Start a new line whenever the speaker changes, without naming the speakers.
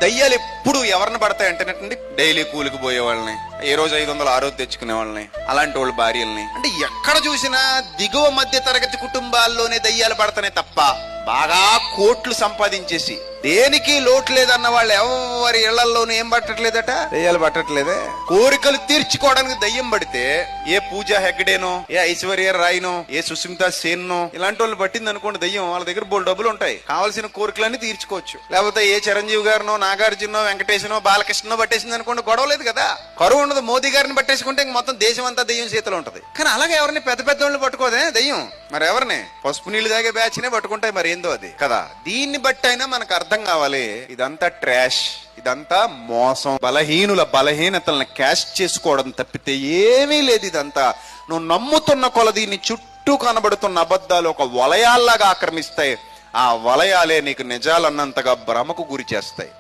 దయ్యాలు ఎప్పుడు ఎవరిని పడతాయంటేనండి, డైలీ కూలికి పోయే వాళ్ళని, ఏ రోజు 500 ఆ రోజు తెచ్చుకునే వాళ్ళని, అలాంటి వాళ్ళ భార్యల్ని. అంటే ఎక్కడ చూసినా దిగువ మధ్య తరగతి కుటుంబాల్లోనే దయ్యాలు పడతానే తప్ప బాగా కోట్లు సంపాదించేసి దేనికి లోటు లేదన్న వాళ్ళు ఎవరి ఇళ్లలోనూ ఏం పట్టట్లేదట, దయ్యాలు పట్టట్లేదే. కోరికలు తీర్చుకోవడానికి దయ్యం పడితే ఏ పూజా హెగ్డేనో, ఏ ఐశ్వర్య రాయ్నో, ఏ సుస్మితా సేన్నో ఇలాంటి వాళ్ళు పట్టింది అనుకోండి దయ్యం, వాళ్ళ దగ్గర బోల్ డబ్బులు ఉంటాయి, కావాల్సిన కోరికలన్నీ తీర్చుకోవచ్చు. లేకపోతే ఏ చిరంజీవి గారినో, నాగార్జునో, వెంకటేశ్వరనో, బాలకృష్ణనో పట్టేసింది అనుకోండి, గొడవ లేదు కదా. కరువు ఉండదు. మోదీ గారిని పట్టేసుకుంటే ఇంక మొత్తం దేశం అంతా దయ్యం చేతిలో ఉంటది. కానీ అలాగే ఎవరిని పెద్ద పెద్ద వాళ్ళు పట్టుకోదే దయ్యం. మరి ఎవరిని? పసుపు నీళ్లు తాగే బ్యాచ్ నే పట్టుకుంటాయి. మరి ఏందో అది కదా. దీన్ని బట్టి అయినా మనకు అర్థం కావాలి, ఇదంతా ట్రాష్, ఇదంతా మోసం, బలహీనుల బలహీనతలను క్యాష్ చేసుకోవడం తప్పితే ఏమీ లేదు. ఇదంతా నువ్వు నమ్ముతున్న కొలది నీ చుట్టూ కనబడుతున్న అబద్ధాలు ఒక వలయాల్లాగా ఆక్రమిస్తాయి. ఆ వలయాలే నీకు నిజాలన్నంతగా భ్రమకు గురి చేస్తాయి.